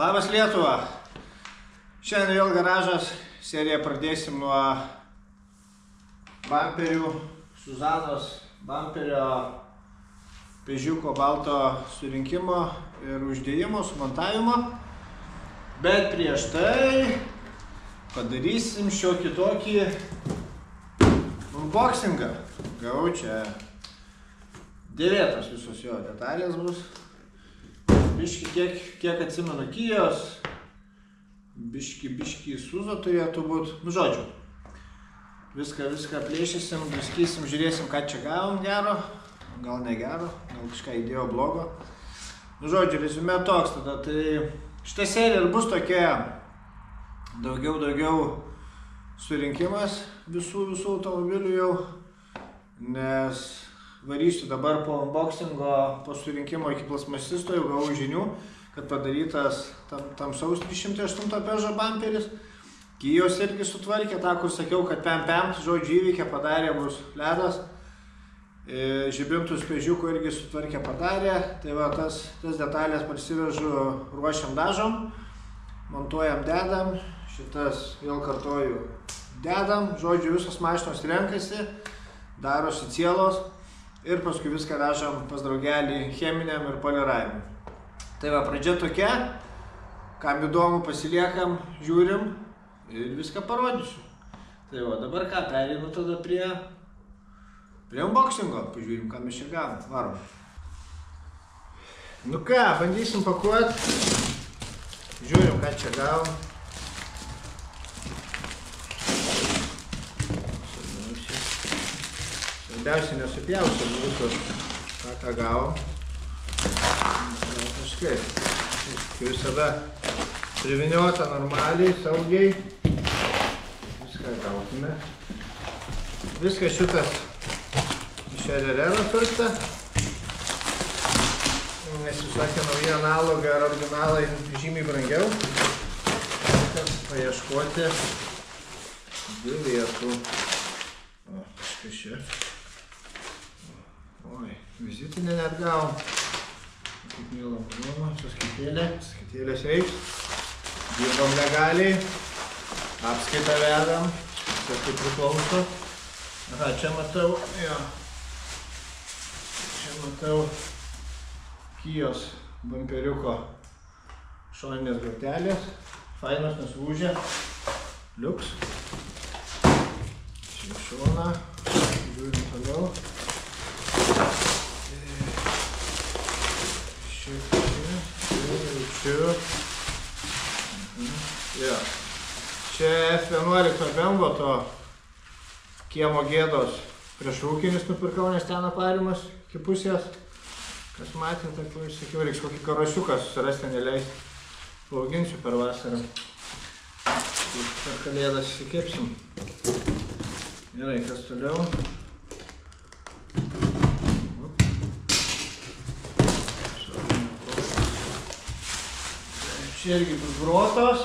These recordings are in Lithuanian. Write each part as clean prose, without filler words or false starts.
Labas Lietuva! Šiandien vėl garažas. Seriją pradėsim nuo bamperių, Suzanos bamperio pežiuko balto surinkimo ir uždėjimo, sumontavimo. Bet prieš tai padarysim šiokį tokį unboxingą. Gavau čia dėvėtos visos jo detalės bus. Biški, kiek atsimenu, Kijos, biški Suzo turėtų būt. Nu, žodžiu, viską plėšysim, viskysim, žiūrėsim, ką čia gavom gero, gal negero, gal kažką įdėjo blogo. Nu, žodžiu, reziumė toks tada, tai šitą seriją ir bus tokia daugiau surinkimas visų automobilių jau, nes varysiu dabar po unboxingo, po surinkimo iki plasmasisto, jau gavau žinių, kad padarytas tamsaus 308 Peugeot bamperis. Kijos irgi sutvarkė, tą, kur sakiau, kad pem, žodžiu, įvykė, padarė, bus ledas. Žibintus pežiukų irgi sutvarkė, padarė. Tai va, tas detalės parsivežu, ruošiam, dažom, montuojam, dedam. Šitas, vėl kartoju, dedam. Žodžiu, visos mašinos renkasi, darosi cielos. Ir paskui viską vežam pas draugelį cheminiam ir poliravimui. Tai va, pradžia tokia, kam įdomu pasiliekam, žiūrim ir viską parodysiu. Tai va, dabar ką, pereinu tada prie unboxingo, pažiūrim, ką mes čia gavom, varom. Nu ką, bandysim pakuoti, žiūrim, ką čia gavom. Svarbiausiai nesupjausiu visus, ką gavom. Kažkaip, kaip visada, priviniota normaliai, saugiai. Viską gautume. Viskas šitas iš RRR pirkta. Nes visokie nauji analogai ar originalai žymiai brangiau. Viskas paieškoti vietų. O, kažkas čia. Oi, vizitinę net gavom. Kaip mėlam, sąskaitėlės reiks. Dirbam legaliai. Apskaitą vedam. Kas tai priklauso. Aha, čia matau, jo. Čia matau Kijos bamperiuko šoninės grotelės. Fainos, nesulūžę. Liuks. Čia šoną. Žiūrim toliau. Čia F11 Bembo to kiemo gėdos priešrūkinis nupirkau, nes ten aparimas iki pusės. Kas matė, tai sakiau, reiks kokį karosiuką susirasti, neleis. Paauginsiu per vasarą. Per kalėdas įsikepsim. Gerai, kas toliau? Čia irgi bus grotos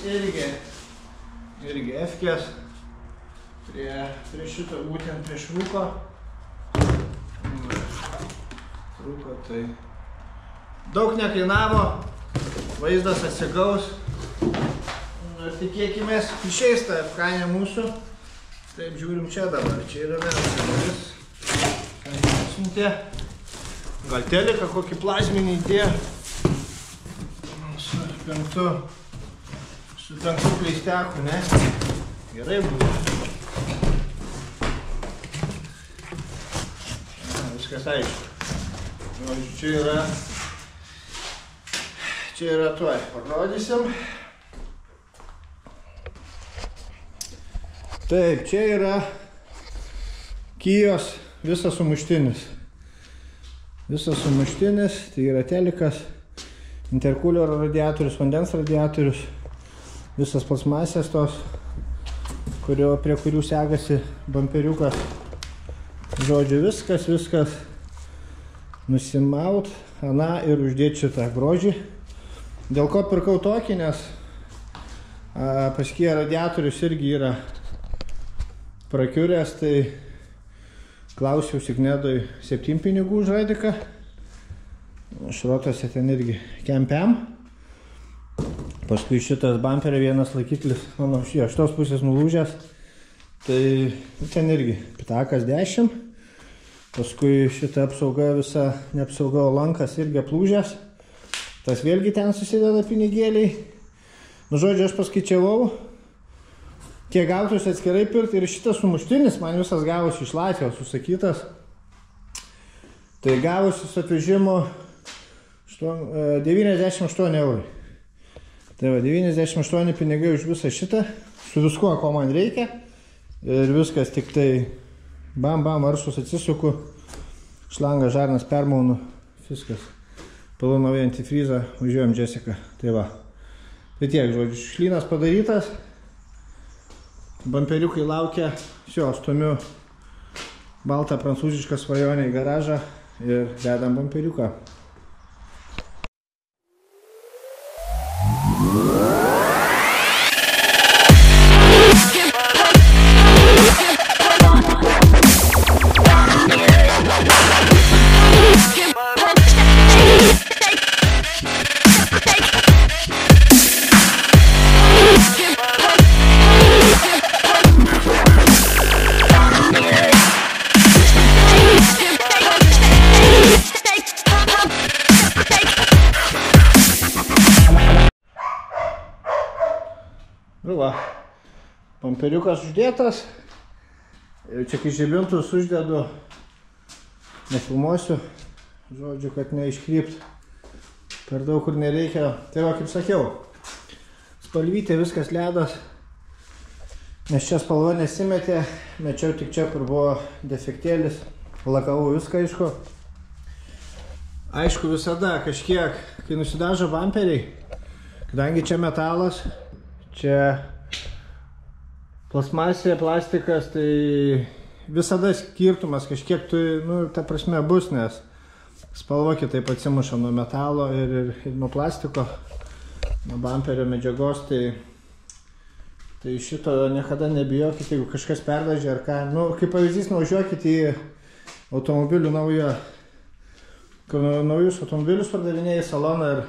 irgi F-kės prie šito, būtent prie šrūko. Tai daug nekainavo, vaizdas atsigaus. Ir tikėkimės, išeis ta F-kainė mūsų. Taip, žiūrim čia dabar, čia yra vienas. Ką įsintė? Gal teliką kokį plazminį įdėjo. Su penktu pleisteku, ne? Gerai buvo. Viskas aišku. Čia yra tuoj. Parodysim. Taip, čia yra Kijos visas sumuštinis. Visas sumuštinis, tai yra telikas. Interkulerio radiatorius, vandens radiatorius, visas plasmasės tos, prie kurių segasi bamperiukas. Žodžiu, viskas nusimaut, ir uždėti šitą grožį. Dėl ko pirkau tokį, nes paskui radiatorius irgi yra prakiuręs, tai klausiau Signedoj 7 pinigų už radiką. Šrotose ten irgi kempiam. Paskui šitas bamperio vienas laikiklis, mano iš tos pusės nulūžęs. Tai ten irgi pitakas 10. Paskui šita apsauga visa, neapsauga, o lankas irgi aplūžęs. Tas vėlgi ten susideda pinigėliai. Nu, žodžiu, aš paskaičiavau, kiek gautus atskirai pirkti. Ir šitas sumuštinis man visas gavosi iš Latvijos užsakytas. Tai gavosi su atvežimu 98 eurų. Tai va, 98 pinigai už visą šitą, su viskuo, ko man reikia. Ir viskas tik tai bam, aršus atsisuku, šlangą žarnas permaunu, viskas. Pilu naują antifrizą, važiuojam Jessica. Tai va. Tai tiek, žodžiu, šlynas padarytas. Bamperiukai laukia. Šio, stumiu baltą prancūzišką svajonę į garažą ir dedam bamperiuką. Nu va, bamperiukas uždėtas. Ir čia kai žibintus uždedu, nefilmuosiu, žodžiu, kad neiškrypt per daug kur nereikia. Tai va, kaip sakiau, spalvytė viskas ledas, nes čia spalva nesimetė, mečiau tik čia, kur buvo defektėlis, lakavau viską aišku. Aišku, visada kažkiek, kai nusidažo bamperiai, kadangi čia metalas, čia plasmasė, plastikas, tai visada skirtumas kažkiek, nu, ta prasme bus, nes spalva kitaip atsimuša nuo metalo ir nuo plastiko, nuo bamperio medžiagos, tai šito niekada nebijokit, jeigu kažkas perdažė ar ką. Nu, kaip pavyzdys, nuvažiuokit į automobilių naujus automobilius pardavinėja į saloną ir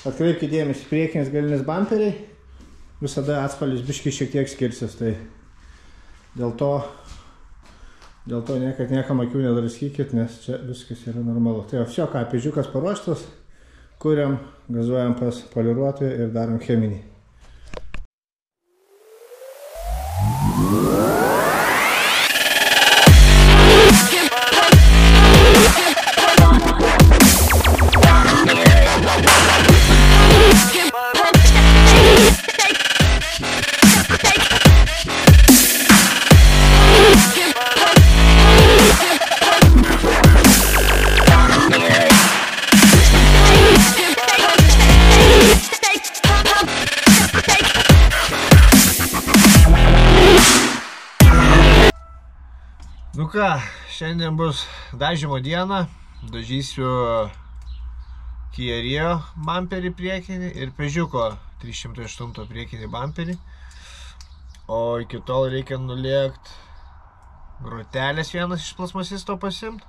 atkreipkite dėmesį, priekinis galinis bamperiai. Visada atspalvis biškai šiek tiek skirsis, tai dėl to niekad niekam akių nedraskykit, nes čia viskas yra normalu. Tai jau, ką, pėdžiukas paruoštas, kuriam, gazuojam pas poliruotoją ir darom cheminį. Nu ką, šiandien bus dažymo diena, dažysiu Kia Rio bamperį priekinį ir Peugeot'o 308 priekinį bamperį. O iki tol reikia nulėkti grotelės vienas iš plasmasisto pasimt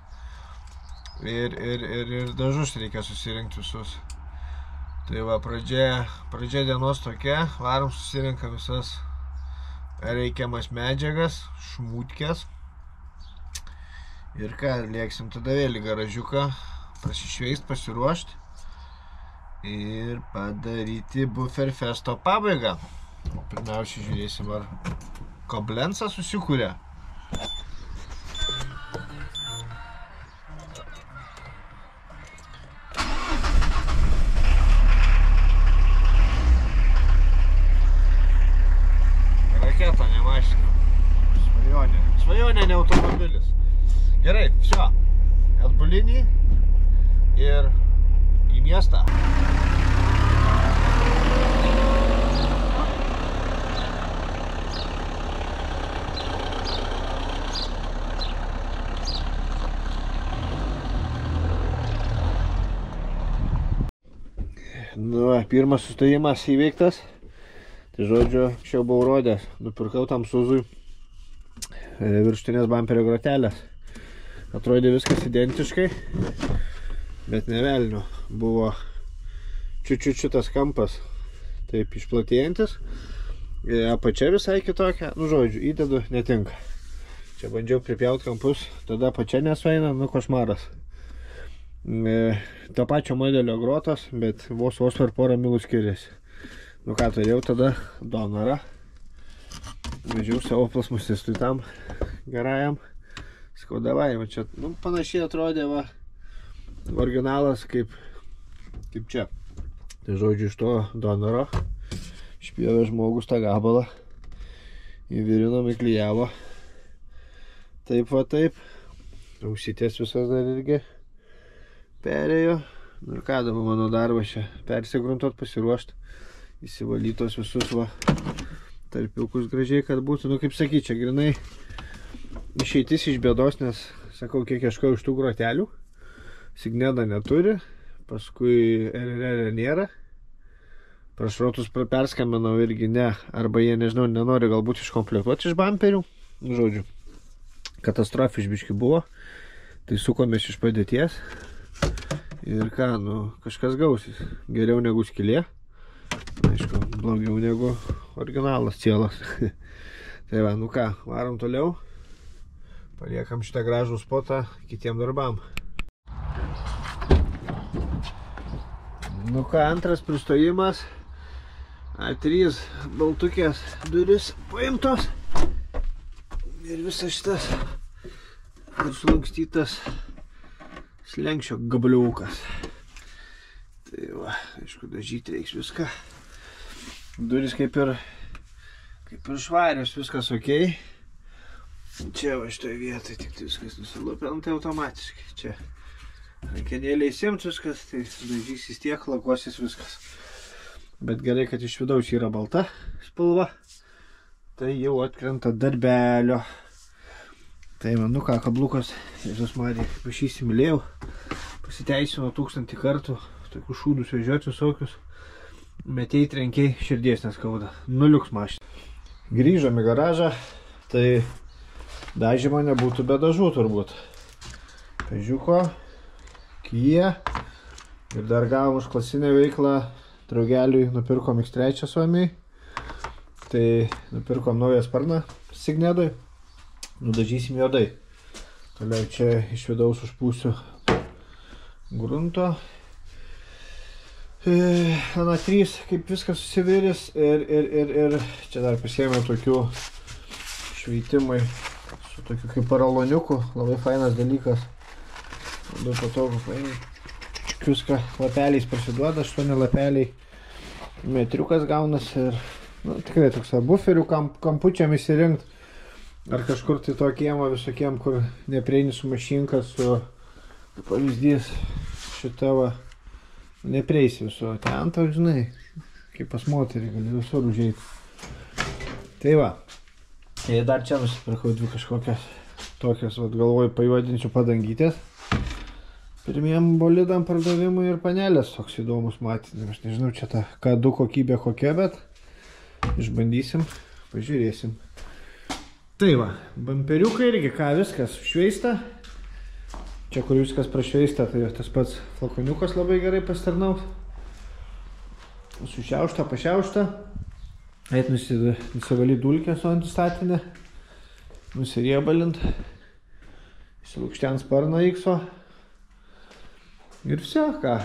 ir dažus reikia susirinkti visus. Tai va, pradžia dienos tokia, varom susirinkam visas reikiamas medžiagas, šmutkės. Ir ką, lėksim tada vėl į garažiuką, pasišveist, pasiruošti ir padaryti Bufferfesto pabaigą. Pirmiausia, žiūrėsim, ar koblensas susikūrė. Raketa, ne mašina. Svajonė. Svajonė, ne automobilis. Gerai, все, atbulinį ir į miestą. Nu, pirmas sustojimas įveiktas. Tai žodžiu, čia buvau rodęs, nupirkau tam Suzui viršutinės bamperio grotelės. Atrodė viskas identiškai. bet ne velnio. Buvo čiučiučiutas kampas taip išplatėjantis. Apačia visai kitokia. Nu, žodžiu, įdedu, netinka. Čia bandžiau pripjauti kampus, tada apačia nesueina, nu, košmaras. To pačio modelio grotos, bet vos per porą milų skiriasi. Nu ką, turėjau tada donorą. Vežiau savo plasmusistui tam gerajam. Sakau, davai, va čia, nu, panašiai atrodė, va, originalas kaip čia. Tai žodžiu, iš to donoro išpjovė žmogus tą gabalą, įvirinom, įklijavo. Taip va taip. Ausytės visas dar irgi perėjo. Nu ir ką dabar mano darbas čia? Persigruntot, pasiruošti, įsivalytos visus va tarpiukus gražiai, kad būtų. Nu kaip sakyt, čia grinai išeitis iš bėdos, nes, sakau, kiek ieškau iš tų grotelių. Signeda neturi, paskui RRR nėra. Prašrotus perskambinau irgi ne, arba jie, nežinau, nenori galbūt iškomplektuoti iš bamperių. Nu, žodžiu, katastrofiškai buvo. Tai sukomės iš padėties. Ir ką, nu, kažkas gausis. Geriau negu skylė. Aišku, blogiau negu originalas cielas. Tai va, nu ką, varom toliau. Paliekam šitą gražų spotą kitiem darbam. Nu ką, antras pristojimas. A3 baltukės duris paimtos. Ir visas šitas ir sulankstytas slenkščio gabliukas. Tai va, aišku, dažyti reiks viską. Duris kaip ir švarios, viskas okei. Čia va šitoj vietoj tik viskas nusilupė, tai automatiškai. Čia rankenėlė įsimt viskas, tai dažysis tiek, lakuosis viskas. Bet gerai, kad iš vidaus yra balta spalva. Tai jau atkrenta darbelio. Tai man, nu ką, kablukas, Jėzus Marija, kaip aš įsimylėjau. Pasiteisino 1000 kartų, tokius šūdus vežioti visokius. Metėjai, trenkiai, širdies neskauda. Nuliuks mašina. Grįžom į garažą, tai dažymo nebūtų be dažų turbūt. Pežiuko, Kia ir dar gavom už klasinę veiklą. Draugeliui nupirkom X3 Suomijai. Tai nupirkom naują sparną Signedui. Nudažysim juodai. Toliau čia iš vidaus užpūsiu grunto. A3 kaip viskas susiviris ir čia dar pasiėmiau tokių šveitimai su tokiu kaip paraloniuku. Labai fainas dalykas. Labai patogu paėmė. Viską lapeliais prasiduoda, 8 lapeliai. Metriukas gaunas ir tikrai toks buferių kampučiam įsirinkti. Ar kažkur tai to kiemo visokiem, kur neprieini su mašinka, su pavyzdys šitą va, neprieisi viso. Ten tau, žinai, kaip pas moterį, gali visur užeiti. Tai va, ir dar čia nusipirkau dvi kažkokias tokias, va, galvoju, pajuodinsiu padangytės. Pirmiem bolidam pardavimui ir panelės toks įdomus matyti. Aš nežinau, čia ta K2 kokybė kokia, bet išbandysim, pažiūrėsim. Tai va, bamperiukai irgi, ką viskas šveista. Čia, kur viskas prašveista, tai tas pats flakoniukas labai gerai pasitarnaus. Sušiaušta, pašiaušta. Eit nusivalyti dulkę su antistatinė. Nusiriebalint. Įsilukštent sparną X-o. Ir viso, ką.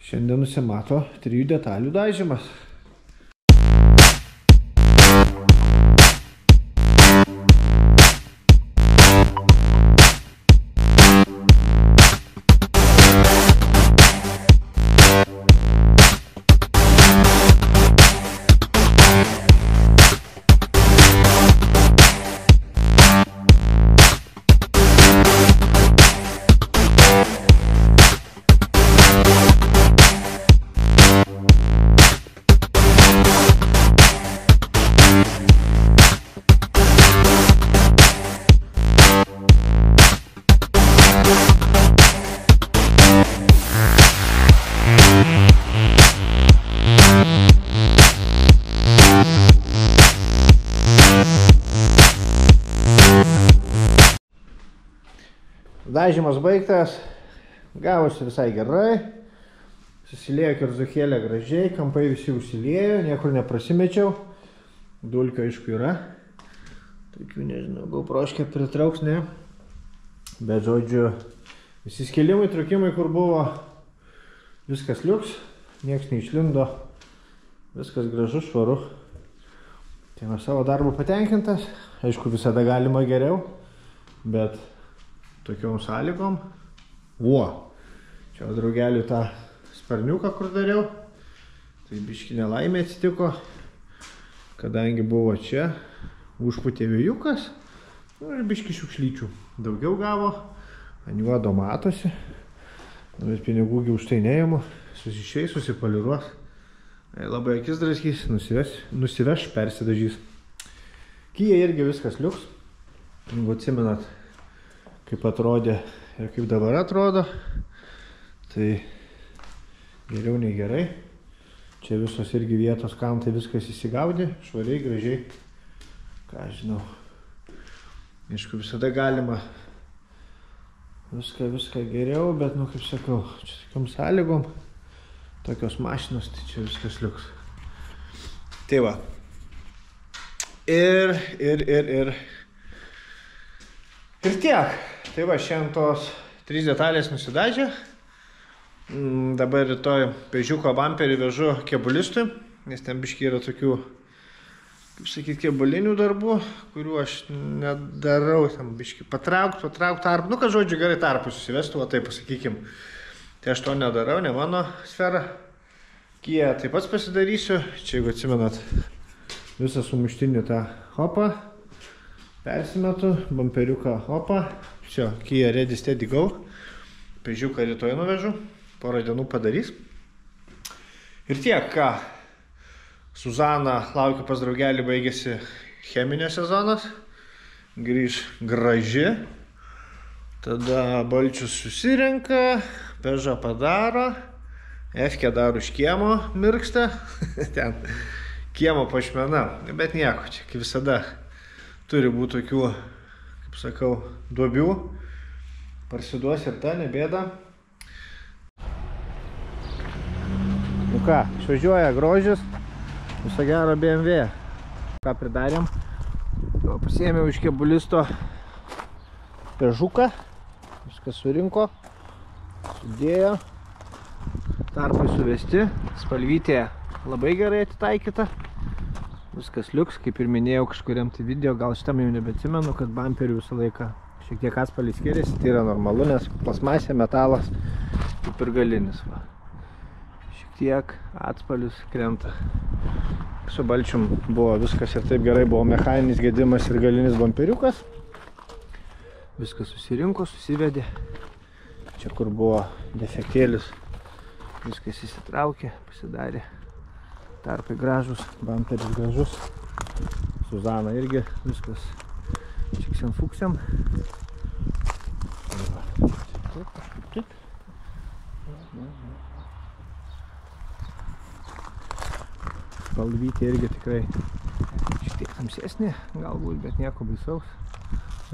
Šiandien nusimato 3 detalių dažymas. Dažymas baigtas, gavosi visai gerai. Susiliejo kerzuchėlė gražiai, kampai visi užsiliejo, niekur neprasimečiau. Dulkio aišku yra. Tokių, nežinau, GoProškę pritrauks, ne. Bet žodžiu, visi skelimai, trukimai, kur buvo, viskas liuks, nieks neišlindo, viskas gražu, švaru. Tai aš savo darbu patenkintas, aišku, visada galima geriau, bet tokiom sąlygom. Čia draugeliu tą sparniuką, kur dariau, tai biški nelaimė atsitiko, kadangi buvo čia, užputė vėjukas, ir biški šiukšlyčių daugiau gavo, ant juodo matosi, bet pinigųgi už tai neimu, susišeis, susipoliruos, labai akis draskys, nusiveš, persidažys. Kia irgi viskas liuks, jeigu atsimenat, kaip atrodė ir kaip dabar atrodo, tai geriau nei gerai. Čia visos irgi vietos, kam tai viskas įsigaudė, švariai, gražiai, ką žinau. Aišku, visada galima viską geriau, bet, nu, kaip sakau, čia tokiom sąlygom, tokios mašinos, tai čia viskas liuks. Tai va. Ir tiek. Tai va, šiandien tos 3 detalės nusidažė. Dabar rytoj Peugeot'o bamperį vežu kebulistui, nes ten biški yra tokių, kaip sakyt, kebulinių darbų, kurių aš nedarau, ten biški patraukt tarp, nu, kad žodžiu gerai tarpus susivestų, va taip pasakykim. Tai aš to nedarau, ne mano sfera. Kia taip pats pasidarysiu, čia jeigu atsimenat, visą sumuštinį tą hopą, persimetu, bamperiuką hopą, čia Kia ready steady go, Peugeot'ą rytoj nuvežu, porą dienų padarys. Ir tiek, ką, Suzana laukia pas draugelį, baigėsi cheminio sezonas, grįž graži, tada Balčius susirenka, Pežą padaro, Efkę dar už kiemo mirksta, ten kiemo pašmena, bet nieko, čia kaip visada turi būti tokių, kaip sakau, duobių, parsiduos ir ta, nebėda. Nu ką, išvažiuoja grožis, viso gero BMW. Ką pridarėm, pasiėmiau iš kebulisto pežuką, viskas surinko, sudėjo, tarpai suvesti, spalvytė labai gerai atitaikyta, viskas liuks, kaip ir minėjau kažkuriam tai video, gal šitam jau nebeatsimenu, kad bamperių visą laiką šiek tiek atspalvis skiriasi, tai yra normalu, nes plasmasė, metalas, kaip ir galinis. Va. Šiek tiek atspalvis krenta. Su Balčium buvo viskas ir taip gerai, buvo mechaninis gedimas ir galinis bamperiukas. Viskas susirinko, susivedė. Čia kur buvo defektėlis, viskas įsitraukė, pasidarė. Tarpai gražus, bamperis gražus. Suzana irgi viskas čiksiam fuksiam. Spalvytė irgi tikrai šiek tiek tamsesnė, galbūt, bet nieko baisaus.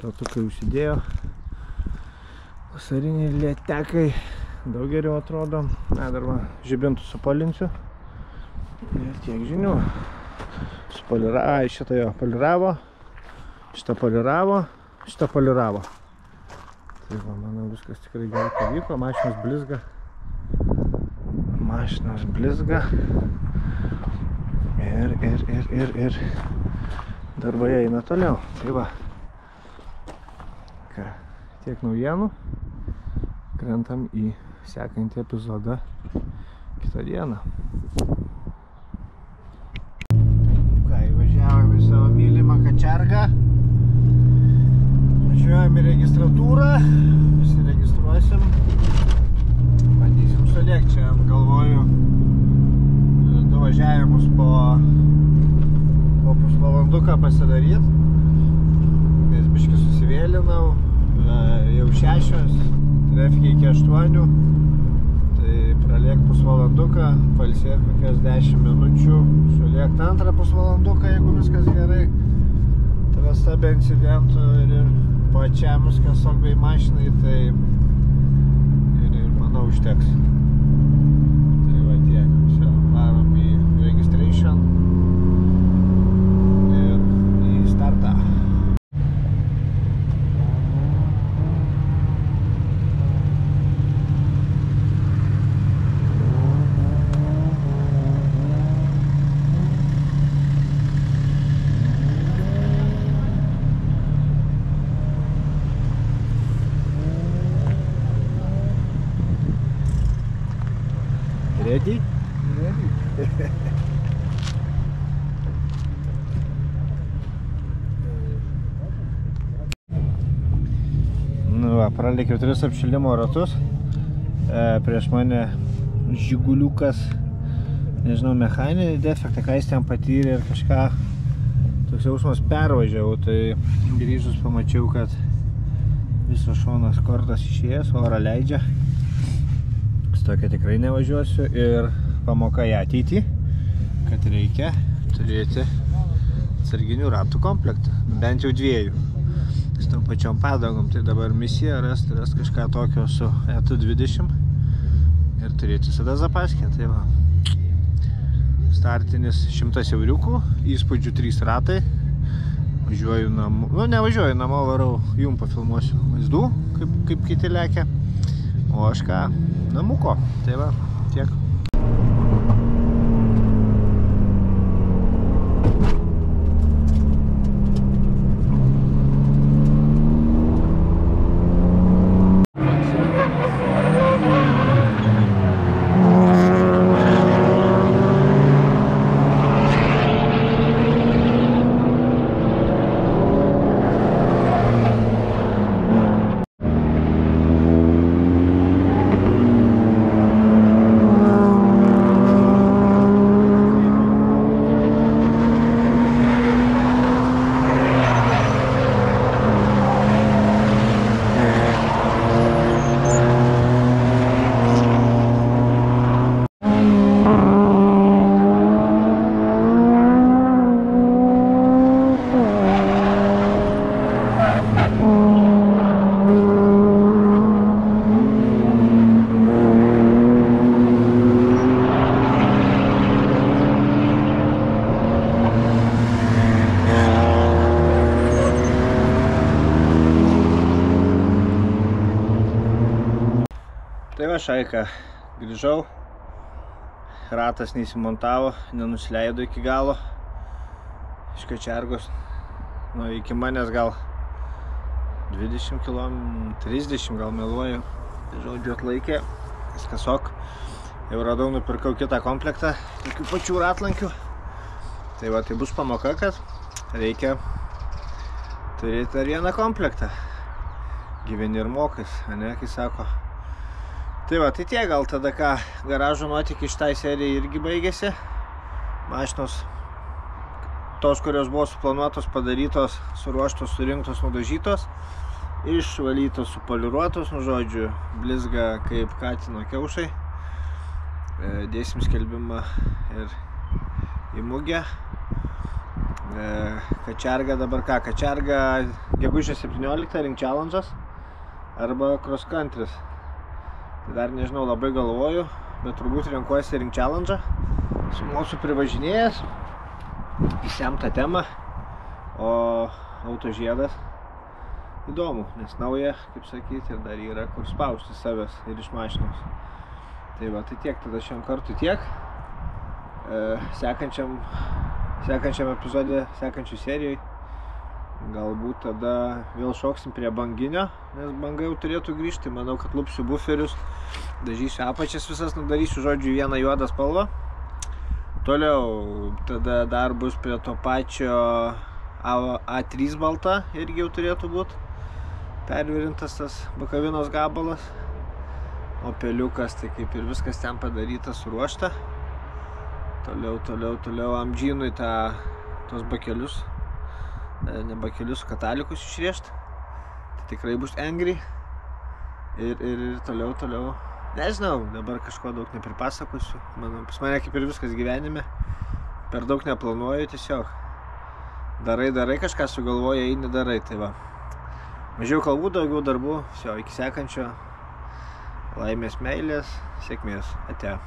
Ratukai užsidėjo. Vasariniai lėtekai daug geriau atrodo. Na, dar va, žibintų supolinsiu. Ir tiek žinių. Šitą jo poliravo. Šitą poliravo. Šitą poliravo. Tai va, manau, viskas tikrai gerai pavyko. Mašinos blizga. Mašinos blizga. Ir darbai eina toliau. Tai va. Ką, tiek naujienų. Krentam į sekantį epizodą kitą dieną. Ką, įvažiavom į savo mylimą kačergą. Važiuojam į registratūrą. Įsiregistruosim. Bandysim sulėkti čia, galvoju. Du važiavimus po pusvalanduką pasidaryt, nes biškį susivėlinau, jau 6, trefkiai iki 8, tai pralėk pusvalanduką, palsėt kokias 10 minučių, sulėkt antrą pusvalanduką, jeigu viskas gerai, trasta be incidentų ir pačiam viskas sokbei mašinai, tai ir užteks. Tai va tiek. Visi varom į registration ir į startą. Ready? Ready. Nu va, pralėkiau 3 apšilimo ratus. Prieš mane žiguliukas, nežinau, mechaninį defektą, ką jis ten patyrė ir kažką. Toks jausmas pervažiavau, tai grįžus pamačiau, kad visos šonas kortas išėjęs, orą leidžia. Tokia tikrai nevažiuosiu ir pamoka į ateitį, kad reikia turėti atsarginių ratų komplektą, bent jau 2. Su tom pačiom padangom, tai dabar misija rasti kažką tokio su ET20 ir turėti visada zapaskę. Tai va, startinis 100 euriukų, įspūdžių 3 ratai, važiuoju namo, nu nevažiuoju namo, varau, jum pafilmuosiu vaizdų, kaip kiti lekia, o aš ką, namuko, tai va, tiek. Tai va, šaika, grįžau, ratas neįsimontavo, nenusileido iki galo, iš Kačiargos, nu, iki manęs gal 20 km, 30 gal meluoju, tai žodžiu atlaikė, viskas ok, jau radau, nupirkau kitą komplektą, tokių pačių ratlankių, tai va, tai bus pamoka, kad reikia turėti dar vieną komplektą, gyveni ir mokais, ane, kai sako. Tai va, tai tiek, gal tada ką, garažo nuotykiai šitai serijai irgi baigėsi. Mašinos, tos, kurios buvo suplanuotos, padarytos, suruoštos, surinktos, nudažytos, išvalytos, supoliruotos, nu žodžiu, blizga kaip katino kiaušai. Dėsim skelbimą ir į mugę. Kačiarga dabar ką, Kačiarga gegužės 17 Ring Challenge'as arba Cross Country's. Tai dar nežinau, labai galvoju, bet turbūt renkuosi Ring Challenge'ą. Su mūsų privažinėjęs, įsemtą temą, o autožiedas įdomu, nes nauja, kaip sakyti, ir dar yra kur spausti savęs ir iš mašinos. Tai va, tai tiek tada šiam kartui tiek. Sekančiam epizode, sekančių serijai, galbūt tada vėl šoksim prie banginio, nes banga jau turėtų grįžti. Manau, kad lupsiu buferius, dažysiu apačias visas, nudarysiu, žodžiu, vieną juodą spalvą. Toliau tada dar bus prie to pačio A3 balta, irgi jau turėtų būti pervirintas tas bakavinos gabalas. O peliukas, tai kaip ir viskas ten padaryta, suruošta. Toliau amdžinui tos bakelius, ne bakelius, katalikus išriešti. Tai tikrai bus angry. Ir toliau. Nežinau, dabar kažko daug nepripasakosiu. Pas mane kaip ir viskas gyvenime. Per daug neplanuoju, tiesiog. Darai, kažką sugalvoja, eini darai, tai va. Mažiau kalbų, daugiau darbų. Iki sekančio. laimės, meilės, sėkmės. Ate.